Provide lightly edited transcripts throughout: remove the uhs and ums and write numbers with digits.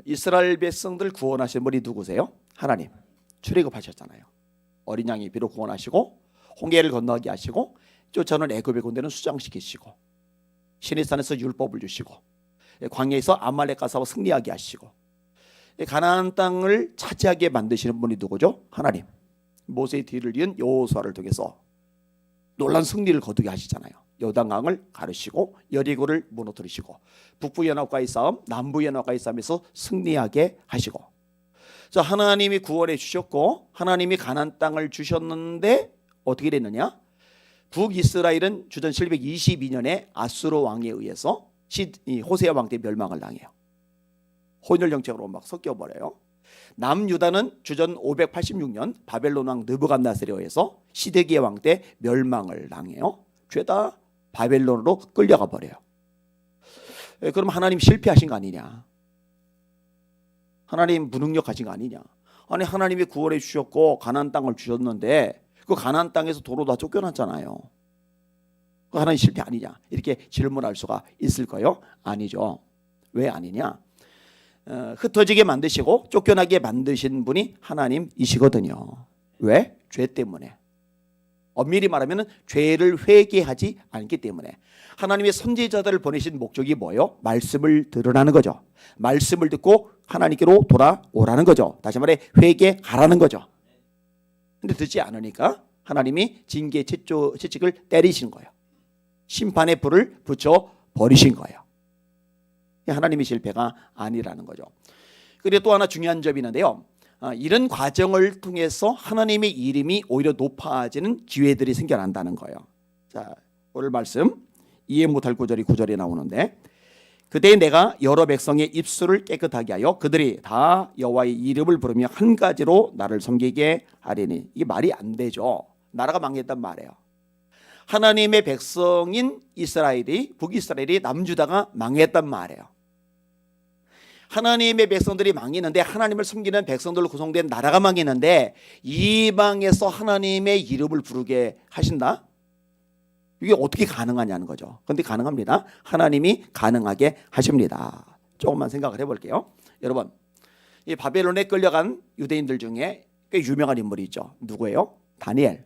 이스라엘 백성들 구원하신 분이 누구세요? 하나님. 출애굽하셨잖아요. 어린 양이 비로 구원하시고 홍해를 건너게 하시고 쫓아오는 애굽의 군대는 수장시키시고 시내산에서 율법을 주시고 광야에서 아말렉과 싸워 승리하게 하시고 가나안 땅을 차지하게 만드시는 분이 누구죠? 하나님. 모세의 뒤를 이은 여호수아를 통해서 놀란 승리를 거두게 하시잖아요. 요단강을 가르시고 여리고를 무너뜨리시고 북부 연합과의 싸움, 남부 연합과의 싸움에서 승리하게 하시고, 자, 하나님이 구원해 주셨고 하나님이 가나안 땅을 주셨는데 어떻게 됐느냐? 북이스라엘은 주전 722년에 아수르 왕에 의해서 호세아 왕 때 멸망을 당해요. 혼혈 정책으로 막 섞여버려요. 남유다는 주전 586년 바벨론 왕 느부갓네살에 의해서 시드기야 왕 때 멸망을 당해요. 죄다 바벨론으로 끌려가 버려요. 그럼 하나님 실패하신 거 아니냐? 하나님 무능력하신 거 아니냐? 아니, 하나님이 구원해 주셨고 가나안 땅을 주셨는데 그 가나안 땅에서 도로 다 쫓겨났잖아요. 그 하나님 실패 아니냐? 이렇게 질문할 수가 있을까요? 아니죠. 왜 아니냐? 흩어지게 만드시고 쫓겨나게 만드신 분이 하나님이시거든요. 왜? 죄 때문에. 엄밀히 말하면 죄를 회개하지 않기 때문에. 하나님의 선지자들을 보내신 목적이 뭐예요? 말씀을 들으라는 거죠. 말씀을 듣고 하나님께로 돌아오라는 거죠. 다시 말해 회개하라는 거죠. 근데 듣지 않으니까 하나님이 징계 채찍을 때리시는 거예요. 심판의 불을 붙여 버리신 거예요. 하나님의 실패가 아니라는 거죠. 그리고 또 하나 중요한 점이 있는데요. 이런 과정을 통해서 하나님의 이름이 오히려 높아지는 기회들이 생겨난다는 거예요. 자, 오늘 말씀 이해 못할 구절이 9절에 나오는데, 그때 내가 여러 백성의 입술을 깨끗하게 하여 그들이 다 여호와의 이름을 부르며 한 가지로 나를 섬기게 하리니. 이게 말이 안 되죠. 나라가 망했단 말이에요. 하나님의 백성인 이스라엘이, 북이스라엘이, 남유다가 망했단 말이에요. 하나님의 백성들이 망했는데, 하나님을 섬기는 백성들로 구성된 나라가 망했는데 이방에서 하나님의 이름을 부르게 하신다? 이게 어떻게 가능하냐는 거죠. 그런데 가능합니다. 하나님이 가능하게 하십니다. 조금만 생각을 해볼게요. 여러분, 이 바벨론에 끌려간 유대인들 중에 꽤 유명한 인물이 있죠. 누구예요? 다니엘.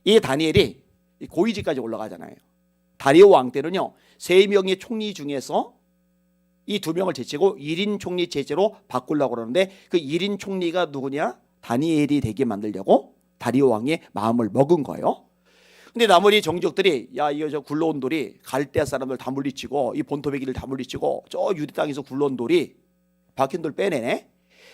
이 다니엘이 고위직까지 올라가잖아요. 다리오 왕 때는요, 3명의 총리 중에서 이 2명을 제치고 1인 총리 제재로 바꾸려고 그러는데, 그 1인 총리가 누구냐? 다니엘이 되게 만들려고 다리오 왕의 마음을 먹은 거예요. 근데 나머지 종족들이, 야, 이거 저 굴러온 돌이 갈대아 사람들 다 물리치고 이 본토베기를 다 물리치고 저 유대 땅에서 굴러온 돌이 박힌 돌 빼내네,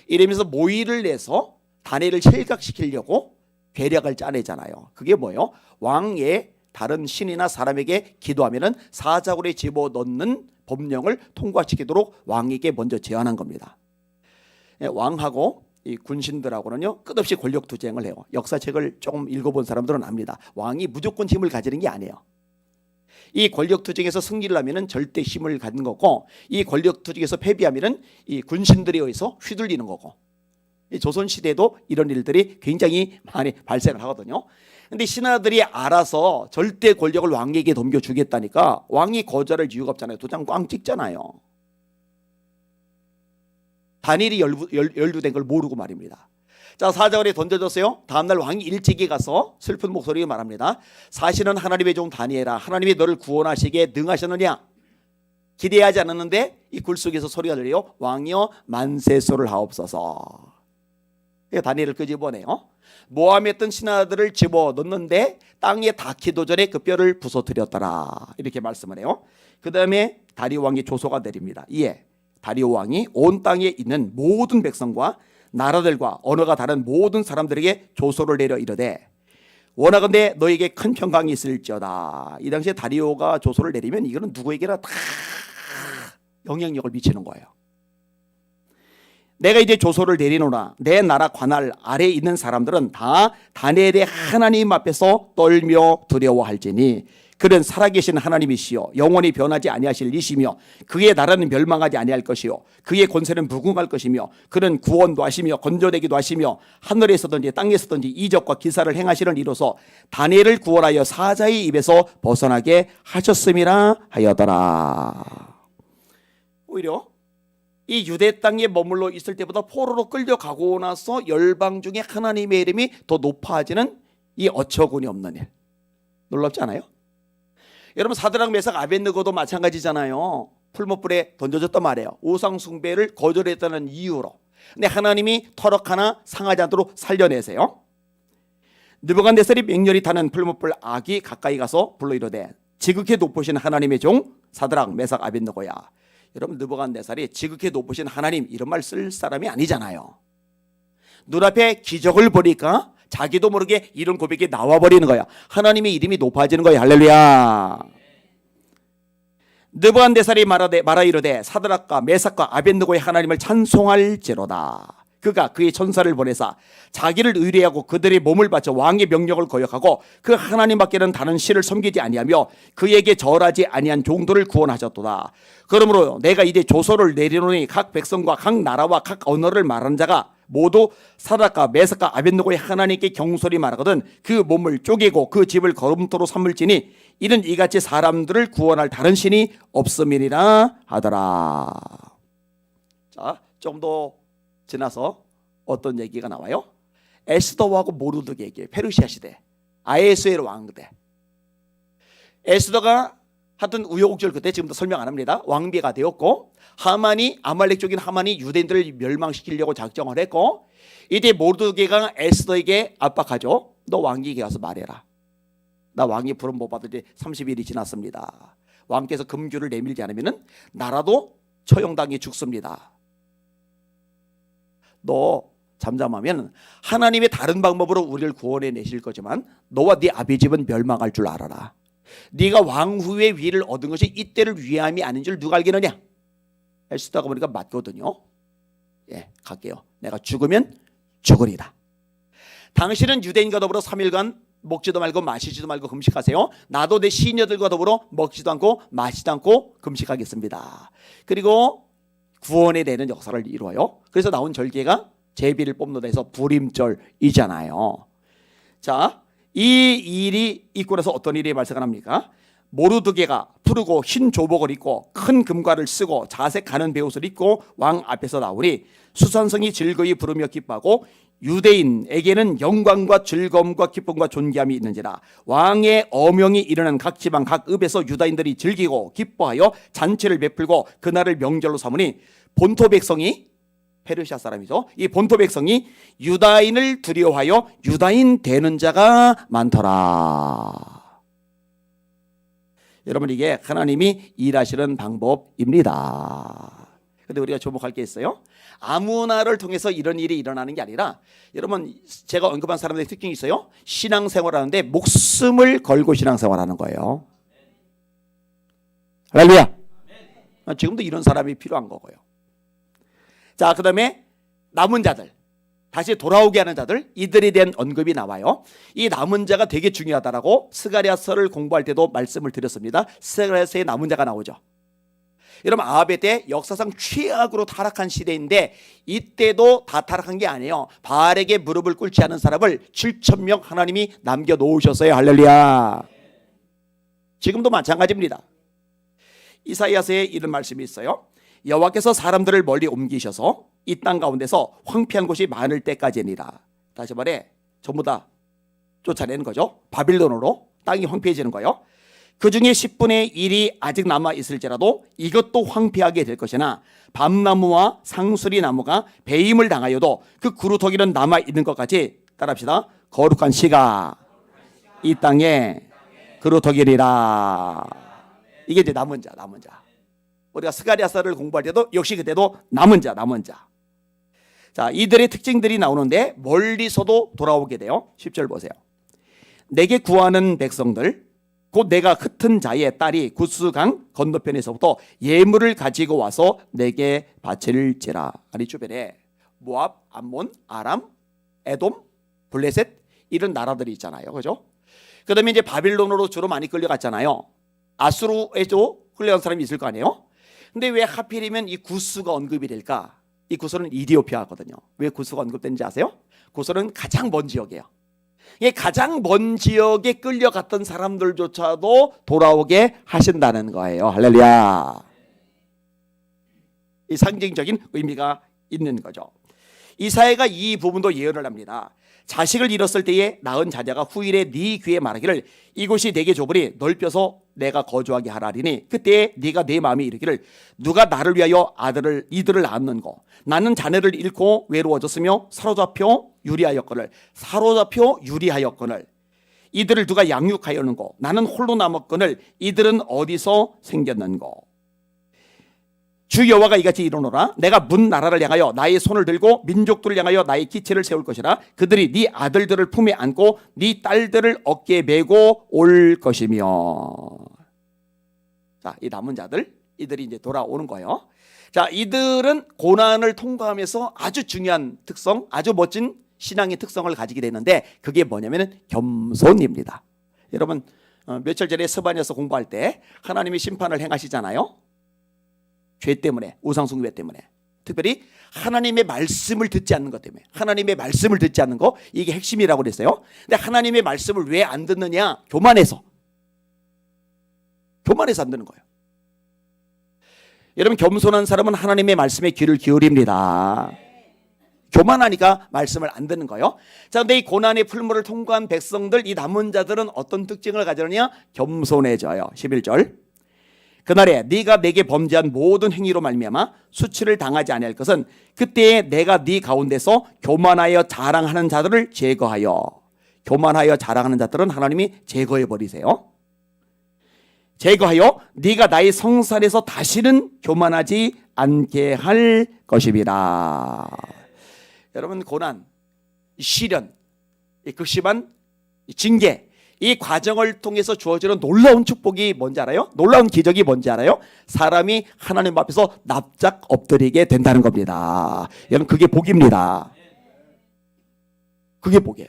이러면서 모의를 내서 다니엘을 실각시키려고 계략을 짜내잖아요. 그게 뭐예요? 왕의 다른 신이나 사람에게 기도하면은 사자굴에 집어넣는 법령을 통과시키도록 왕에게 먼저 제안한 겁니다. 왕하고 이 군신들하고는요, 끝없이 권력 투쟁을 해요. 역사책을 조금 읽어본 사람들은 압니다. 왕이 무조건 힘을 가지는 게 아니에요. 이 권력 투쟁에서 승리를 하면은 절대 힘을 갖는 거고, 이 권력 투쟁에서 패배하면은 이 군신들에 의해서 휘둘리는 거고. 이 조선 시대에도 이런 일들이 굉장히 많이 발생을 하거든요. 근데 신하들이 알아서 절대 권력을 왕에게 넘겨주겠다니까 왕이 거절할 이유가 없잖아요. 도장 꽝 찍잖아요. 다니엘이 연루된 걸 모르고 말입니다. 자, 사자굴에 던져졌어요. 다음날 왕이 일찍이 가서 슬픈 목소리로 말합니다. 사실은 하나님의 종 다니엘아, 하나님이 너를 구원하시기에 능하셨느냐? 기대하지 않았는데 이 굴 속에서 소리가 들려요. 왕이여 만세소를 하옵소서. 다니엘을 끄집어내요. 모함에 있던 신하들을 집어넣는데 땅에 닿기도 전에 그 뼈를 부서뜨렸더라, 이렇게 말씀을 해요. 그 다음에 다리오 왕이 조소가 내립니다. 이에 다리오 왕이 온 땅에 있는 모든 백성과 나라들과 언어가 다른 모든 사람들에게 조소를 내려 이르되, 원하건대 너에게 큰 평강이 있을지어다. 이 당시에 다리오가 조소를 내리면 이거는 누구에게나 다 영향력을 미치는 거예요. 내가 이제 조소를 내리노라. 내 나라 관할 아래에 있는 사람들은 다 다니엘의 하나님 앞에서 떨며 두려워할지니 그는 살아계신 하나님이시요 영원히 변하지 아니하실 이시며 그의 나라는 멸망하지 아니할 것이요 그의 권세는 무궁할 것이며 그는 구원도 하시며 건져내기도 하시며 하늘에서든지 땅에서든지 이적과 기사를 행하시는 이로서 다니엘을 구원하여 사자의 입에서 벗어나게 하셨음이라 하여더라. 오히려 이 유대 땅에 머물러 있을 때보다 포로로 끌려가고 나서 열방 중에 하나님의 이름이 더 높아지는 이 어처구니 없는 일. 놀랍지 않아요? 여러분 사드락 메삭 아벳느고도 마찬가지잖아요. 풀무불에 던져졌단 말이에요. 우상 숭배를 거절했다는 이유로. 근데 하나님이 터럭 하나 상하지 않도록 살려내세요. 느부갓네살이 맹렬히 타는 풀무불 악이 가까이 가서 불러 이르되 지극히 높으신 하나님의 종 사드락 메삭 아벳느고야. 여러분 느부갓네살이 지극히 높으신 하나님 이런 말 쓸 사람이 아니잖아요. 눈앞에 기적을 보니까 자기도 모르게 이런 고백이 나와버리는 거야. 하나님의 이름이 높아지는 거야. 할렐루야. 느부갓네살이 말하 이르되 사드락과 메삭과 아벳느고의 하나님을 찬송할지로다. 그가 그의 천사를 보내사 자기를 의뢰하고 그들의 몸을 바쳐 왕의 명령을 거역하고 그 하나님밖에는 다른 신을 섬기지 아니하며 그에게 절하지 아니한 종들을 구원하셨도다. 그러므로 내가 이제 조서를 내리노니 각 백성과 각 나라와 각 언어를 말하는 자가 모두 사드락과 메삭과 아벳느고의 하나님께 경솔히 말하거든 그 몸을 쪼개고 그 집을 거름토로 삼을지니 이는 이같이 사람들을 구원할 다른 신이 없음이니라 하더라. 자, 좀 더 지나서 어떤 얘기가 나와요? 에스더하고 모르드게 얘기해요. 페르시아 시대 아하수에로 왕때 에스더가 하여튼 우여곡절 그때 지금도 설명 안 합니다. 왕비가 되었고 하만이 아말렉 쪽인 하만이 유대인들을 멸망시키려고 작정을 했고 이때 모르드게가 에스더에게 압박하죠. 너 왕에게 가서 말해라. 나 왕이 부름 못 받을 때 30일이 지났습니다. 왕께서 금규를 내밀지 않으면 나라도 처형당해 죽습니다. 너 잠잠하면 하나님의 다른 방법으로 우리를 구원해 내실 거지만 너와 네 아비 집은 멸망할 줄 알아라. 네가 왕 후의 위를 얻은 것이 이때를 위함이 아닌 줄 누가 알겠느냐. 에스더가 보니까 맞거든요. 예, 갈게요. 내가 죽으면 죽으리다. 당신은 유대인과 더불어 3일간 먹지도 말고 마시지도 말고 금식하세요. 나도 내 시녀들과 더불어 먹지도 않고 마시지도 않고 금식하겠습니다. 그리고 구원에 대한 역사를 이루어요. 그래서 나온 절기가 제비를 뽑는다 해서 부림절이잖아요. 자, 이 일이 있고 나서 어떤 일이 발생합니까? 모르드게가 푸르고 흰 조복을 입고 큰 금과를 쓰고 자색 가는 베옷을 입고 왕 앞에서 나오니 수산성이 즐거이 부르며 기뻐하고 유대인에게는 영광과 즐거움과 기쁨과 존귀함이 있는지라. 왕의 어명이 일어난 각 지방 각 읍에서 유다인들이 즐기고 기뻐하여 잔치를 베풀고 그날을 명절로 삼으니 본토 백성이 페르시아 사람이죠. 이 본토 백성이 유다인을 두려워하여 유다인 되는 자가 많더라. 여러분 이게 하나님이 일하시는 방법입니다. 근데 우리가 주목할 게 있어요. 아무나를 통해서 이런 일이 일어나는 게 아니라 여러분 제가 언급한 사람들의 특징이 있어요. 신앙생활하는데 목숨을 걸고 신앙생활하는 거예요. 할렐루야. 지금도 이런 사람이 필요한 거고요. 자, 그 다음에 남은 자들, 다시 돌아오게 하는 자들, 이들에 대한 언급이 나와요. 이 남은 자가 되게 중요하다라고 스가랴서를 공부할 때도 말씀을 드렸습니다. 스가랴서에 남은 자가 나오죠. 여러분 아합의 때 역사상 최악으로 타락한 시대인데 이때도 다 타락한 게 아니에요. 바알에게 무릎을 꿇지 않은 사람을 7,000명 하나님이 남겨놓으셨어요. 할렐루야. 지금도 마찬가지입니다. 이사야서에 이런 말씀이 있어요. 여호와께서 사람들을 멀리 옮기셔서 이 땅 가운데서 황폐한 곳이 많을 때까지니라. 다시 말해 전부 다 쫓아내는 거죠. 바빌론으로 땅이 황폐해지는 거예요. 그 중에 10분의 1이 아직 남아있을지라도 이것도 황폐하게 될 것이나 밤나무와 상수리 나무가 배임을 당하여도 그 그루터기는 남아있는 것 같이 따라합시다. 거룩한 씨가 이 땅에 그루터기리라. 이게 이제 남은 자, 남은 자. 우리가 스가랴서를 공부할 때도 역시 그때도 남은 자, 남은 자. 자, 이들의 특징들이 나오는데 멀리서도 돌아오게 돼요. 10절 보세요. 내게 구하는 백성들 곧 내가 흩은 자의 딸이 구스강 건너편에서부터 예물을 가지고 와서 내게 바칠지라. 아니 주변에 모압, 암몬, 아람, 에돔, 블레셋 이런 나라들이 있잖아요. 그죠? 그 다음에 이제 바빌론으로 주로 많이 끌려갔잖아요. 아수르에도 끌려간 사람이 있을 거 아니에요? 근데 왜 하필이면 이 구스가 언급이 될까? 이 구스는 이디오피아거든요. 왜 구스가 언급되는지 아세요? 구스는 가장 먼 지역이에요. 이 가장 먼 지역에 끌려갔던 사람들조차도 돌아오게 하신다는 거예요. 할렐루야. 이 상징적인 의미가 있는 거죠. 이사야가 이 부분도 예언을 합니다. 자식을 잃었을 때에 낳은 자녀가 후일에 네 귀에 말하기를 이곳이 되게 좁으니 넓혀서 내가 거주하게 하라리니 그때에 네가 내 마음에 이르기를 누가 나를 위하여 이들을 낳았는고 나는 자녀를 잃고 외로워졌으며 사로잡혀 유리하였거늘 이들을 누가 양육하였는고 나는 홀로 남았거늘 이들은 어디서 생겼는고 주 여호와가 이같이 이르노라 내가 문 나라를 향하여 나의 손을 들고 민족들을 향하여 나의 기체를 세울 것이라 그들이 네 아들들을 품에 안고 네 딸들을 어깨에 메고 올 것이며. 자, 이 남은 자들 이들이 이제 돌아오는 거예요. 자, 이들은 고난을 통과하면서 아주 중요한 특성, 아주 멋진 신앙의 특성을 가지게 되는데 그게 뭐냐면은 겸손입니다. 여러분 며칠 전에 스바냐서 공부할 때 하나님이 심판을 행하시잖아요. 죄 때문에, 우상숭배 때문에, 특별히 하나님의 말씀을 듣지 않는 것 때문에, 하나님의 말씀을 듣지 않는 거 이게 핵심이라고 그랬어요. 근데 하나님의 말씀을 왜 안 듣느냐? 교만해서 안 듣는 거예요. 여러분 겸손한 사람은 하나님의 말씀에 귀를 기울입니다. 교만하니까 말씀을 안 듣는 거예요. 자, 근데 이 고난의 풀무를 통과한 백성들, 이 남은 자들은 어떤 특징을 가지느냐? 겸손해져요. 11절. 그날에 네가 내게 범죄한 모든 행위로 말미암아 수치를 당하지 아니할 것은 그때에 내가 네 가운데서 교만하여 자랑하는 자들을 제거하여. 교만하여 자랑하는 자들은 하나님이 제거해 버리세요. 제거하여 네가 나의 성산에서 다시는 교만하지 않게 할 것입니다. 여러분 고난, 시련, 극심한 징계 이 과정을 통해서 주어지는 놀라운 축복이 뭔지 알아요? 놀라운 기적이 뭔지 알아요? 사람이 하나님 앞에서 납작 엎드리게 된다는 겁니다. 여러분 그게 복입니다. 그게 복이에요.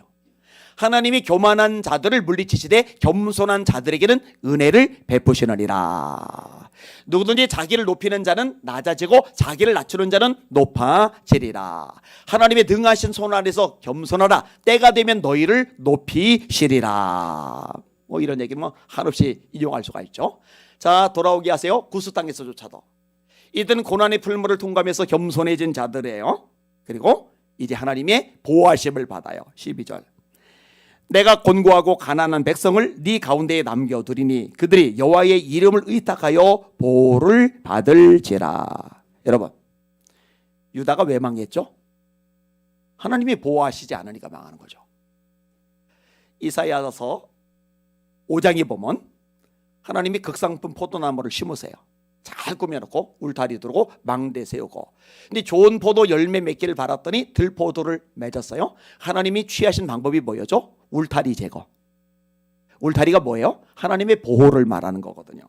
하나님이 교만한 자들을 물리치시되 겸손한 자들에게는 은혜를 베푸시느니라. 누구든지 자기를 높이는 자는 낮아지고 자기를 낮추는 자는 높아지리라. 하나님의 능하신 손 아래서 겸손하라. 때가 되면 너희를 높이시리라. 뭐 이런 얘기 뭐 한없이 인용할 수가 있죠. 자, 돌아오게 하세요. 구스 땅에서조차도 이들은 고난의 풀무를 통과하면서 겸손해진 자들이에요. 그리고 이제 하나님의 보호하심을 받아요. 12절. 내가 곤고하고 가난한 백성을 네 가운데에 남겨두리니 그들이 여호와의 이름을 의탁하여 보호를 받을지라. 여러분 유다가 왜 망했죠? 하나님이 보호하시지 않으니까 망하는 거죠. 이사야서 5장에 보면 하나님이 극상품 포도나무를 심으세요. 잘 꾸며놓고 울타리 두르고 망대 세우고. 근데 좋은 포도 열매 맺기를 바랐더니 들포도를 맺었어요. 하나님이 취하신 방법이 뭐였죠? 울타리 제거. 울타리가 뭐예요? 하나님의 보호를 말하는 거거든요.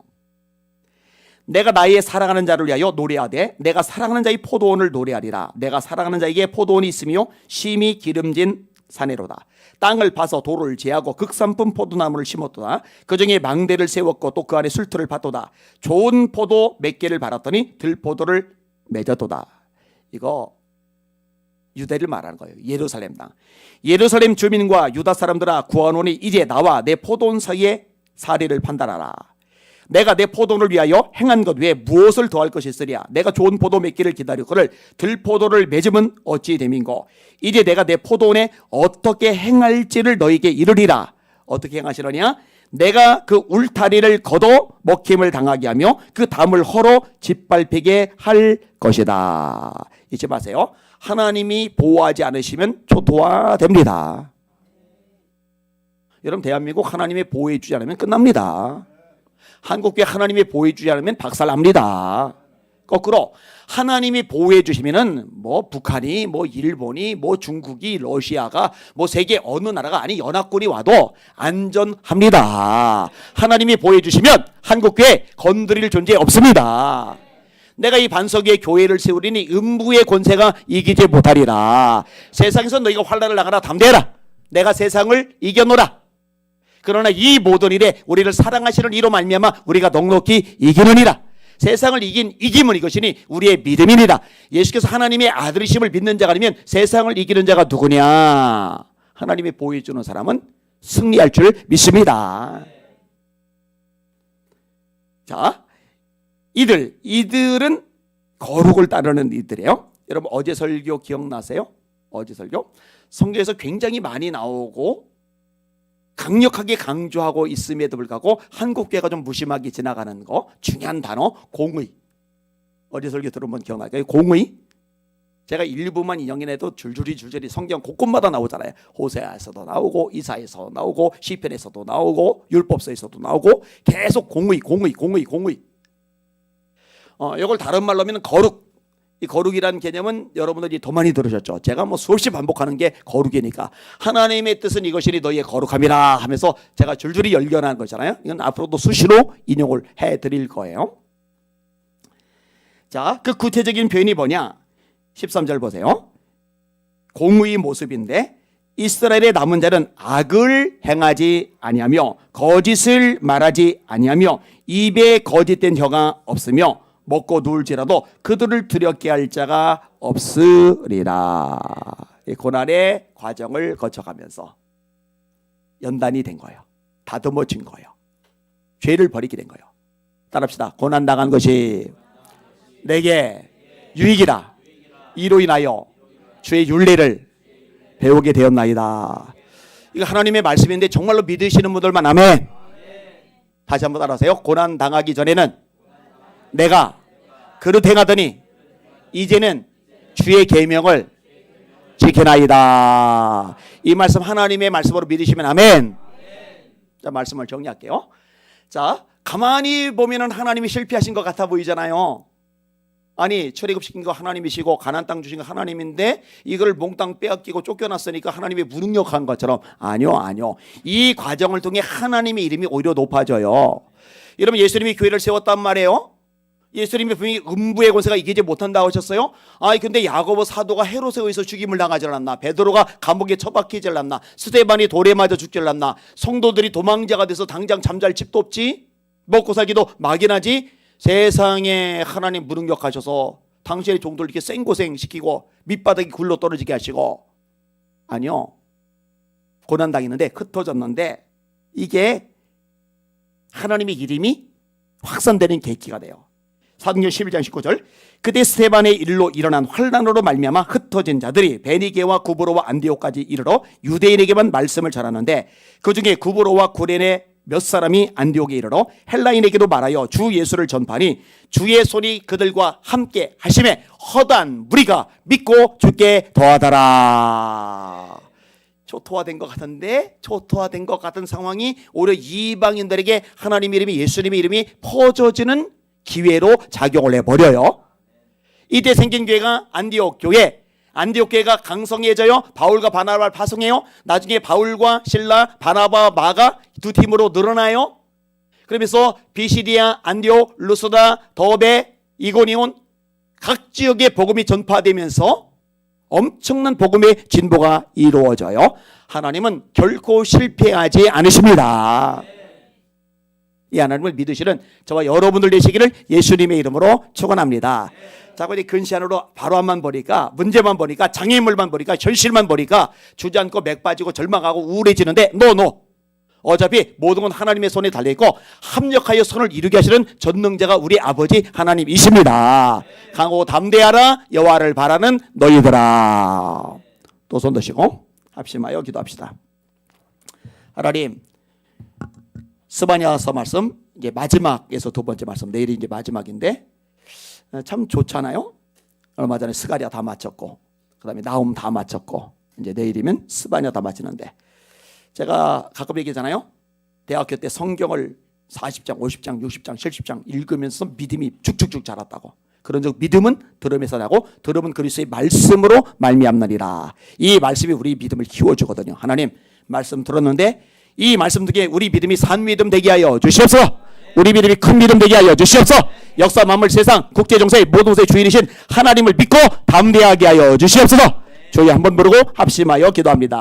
내가 나의 사랑하는 자를 위하여 노래하되 내가 사랑하는 자의 포도원을 노래하리라. 내가 사랑하는 자에게 포도원이 있으며 심히 기름진 사내로다. 땅을 파서 도를 제하고 극산품 포도나무를 심었도다. 그중에 망대를 세웠고 또 그 안에 술틀을 팠도다. 좋은 포도 몇 개를 발았더니 들포도를 맺었도다. 이거 유대를 말하는 거예요. 예루살렘 땅. 예루살렘 주민과 유다 사람들아 구하노니 이제 나와 내 포도원 사이에 사리를 판단하라. 내가 내 포도원을 위하여 행한 것 외에 무엇을 더할 것이 있으랴. 내가 좋은 포도 맺기를 기다렸거늘 들포도를 맺으면 어찌 됨인고. 이제 내가 내 포도원에 어떻게 행할지를 너에게 이르리라. 어떻게 행하시려냐? 내가 그 울타리를 걷어 먹힘을 당하게 하며 그 담을 허로 짓밟히게 할 것이다. 잊지 마세요. 하나님이 보호하지 않으시면 초토화됩니다. 여러분 대한민국 하나님이 보호해 주지 않으면 끝납니다. 한국교회 하나님이 보호해 주지 않으면 박살납니다. 거꾸로 하나님이 보호해 주시면은 뭐 북한이 뭐 일본이 뭐 중국이 러시아가 뭐 세계 어느 나라가 아니 연합군이 와도 안전합니다. 하나님이 보호해 주시면 한국교회 건드릴 존재 없습니다. 내가 이 반석 위에 교회를 세우리니 음부의 권세가 이기지 못하리라. 세상에서 너희가 환난을 나가라 담대하라. 내가 세상을 이겨노라. 그러나 이 모든 일에 우리를 사랑하시는 이로 말미암아 우리가 넉넉히 이기느니라. 세상을 이긴 이김은 이것이니 우리의 믿음이니라. 예수께서 하나님의 아들이심을 믿는 자가 아니면 세상을 이기는 자가 누구냐? 하나님이 보호해 주는 사람은 승리할 줄 믿습니다. 자, 이들은 거룩을 따르는 이들이에요. 여러분 어제 설교 기억나세요? 어제 설교? 성경에서 굉장히 많이 나오고 강력하게 강조하고 있음에도 불구하고 한국교회가 좀 무심하게 지나가는 거 중요한 단어 공의. 어제 설교 들어보면 기억날까요? 공의. 제가 일부만 인용해도 줄줄이 성경 곳곳마다 나오잖아요. 호세아에서도 나오고 이사에서 나오고 시편에서도 나오고 율법서에서도 나오고 계속 공의. 이걸 다른 말로 하면 거룩. 이 거룩이라는 개념은 여러분들이 더 많이 들으셨죠. 제가 뭐 수없이 반복하는 게 거룩이니까 하나님의 뜻은 이것이니 너희의 거룩함이라 하면서 제가 줄줄이 열견하는 거잖아요. 이건 앞으로도 수시로 인용을 해드릴 거예요. 자, 그 구체적인 표현이 뭐냐? 13절 보세요. 공의의 모습인데 이스라엘의 남은 자는 악을 행하지 아니하며 거짓을 말하지 아니하며 입에 거짓된 혀가 없으며 먹고 누울지라도 그들을 두렵게 할 자가 없으리라. 이 고난의 과정을 거쳐가면서 연단이 된 거예요. 다듬어진 거예요. 죄를 버리게 된 거예요. 따라합시다. 고난 당한 것이 내게 유익이라. 이로 인하여 주의 율례를 배우게 되었나이다. 이거 하나님의 말씀인데 정말로 믿으시는 분들만 아멘. 다시 한번 따라하세요. 고난 당하기 전에는 내가 그릇 행하더니 이제는 주의 계명을 지켜나이다. 이 말씀 하나님의 말씀으로 믿으시면 아멘. 자, 말씀을 정리할게요. 자, 가만히 보면은 하나님이 실패하신 것 같아 보이잖아요. 아니, 출애굽시킨 거 하나님이시고 가나안 땅 주신 거 하나님인데 이걸 몽땅 빼앗기고 쫓겨났으니까 하나님이 무능력한 것처럼. 아니요. 이 과정을 통해 하나님의 이름이 오히려 높아져요. 여러분, 예수님이 교회를 세웠단 말이에요. 예수님이 분명히 음부의 권세가 이기지 못한다고 하셨어요. 근데 야고보 사도가 헤롯에 의해서 죽임을 당하지 않았나? 베드로가 감옥에 처박히지 않았나? 스데반이 돌에 맞아 죽지 않았나? 성도들이 도망자가 돼서 당장 잠잘 집도 없지? 먹고 살기도 막연하지? 세상에 하나님 무능력하셔서 당신의 종들을 이렇게 생고생 시키고 밑바닥이 굴러 떨어지게 하시고. 아니요, 고난당했는데 흩어졌는데 이게 하나님의 이름이 확산되는 계기가 돼요. 사도행전 11장 19절. 그때 스데반의 일로 일어난 환난으로 말미암아 흩어진 자들이 베니게와 구브로와 안디옥까지 이르러 유대인에게만 말씀을 전하는데 그중에 구브로와 구레네 몇 사람이 안디옥에 이르러 헬라인에게도 말하여 주 예수를 전파하니 주의 손이 그들과 함께 하심에 허다한 무리가 믿고 주께 더하더라. 초토화된 것 같은데, 초토화된 것 같은 상황이 오히려 이방인들에게 하나님 이름이, 예수님의 이름이 퍼져지는 기회로 작용을 해버려요. 이때 생긴 교회가 안디옥 교회. 안디옥 교회가 강성해져요. 바울과 바나바를 파송해요. 나중에 바울과 실라, 바나바, 마가 두 팀으로 늘어나요. 그러면서 비시디아, 안디옥, 루스다, 더베, 이고니온 각 지역에 복음이 전파되면서 엄청난 복음의 진보가 이루어져요. 하나님은 결코 실패하지 않으십니다. 이 하나님을 믿으시는 저와 여러분들 되시기를 예수님의 이름으로 축원합니다. 자꾸 이제 근시안으로 바로함만 보니까, 문제만 보니까, 장애물만 보니까, 현실만 보니까 주저앉고 맥 빠지고 절망하고 우울해지는데 노. 어차피 모든 건 하나님의 손에 달려있고 합력하여 선을 이루게 하시는 전능자가 우리 아버지 하나님이십니다. 강하고 담대하라 여호와를 바라는 너희들아. 또 손 드시고 합심하여 기도합시다. 하나님, 스바냐서 말씀 이제 마지막에서 두 번째 말씀, 내일이 이제 마지막인데 참 좋잖아요. 얼마 전에 스가랴 다 마쳤고 그다음에 나훔 다 마쳤고 이제 내일이면 스바냐 다 마치는데, 제가 가끔 얘기하잖아요. 대학교 때 성경을 40장, 50장, 60장, 70장 읽으면서 믿음이 쭉쭉쭉 자랐다고. 그런 즉 믿음은 들음에서 나고 들음은 그리스도의 말씀으로 말미암느니라. 이 말씀이 우리 믿음을 키워주거든요. 하나님, 말씀 들었는데 이 말씀 듣기에 우리 믿음이 산 믿음 되게 하여 주시옵소서. 우리 믿음이 큰 믿음 되게 하여 주시옵소서. 역사 만물 세상 국제 정세의 모든 것의 주인이신 하나님을 믿고 담대하게 하여 주시옵소서. 저희 한번 부르고 합심하여 기도합니다.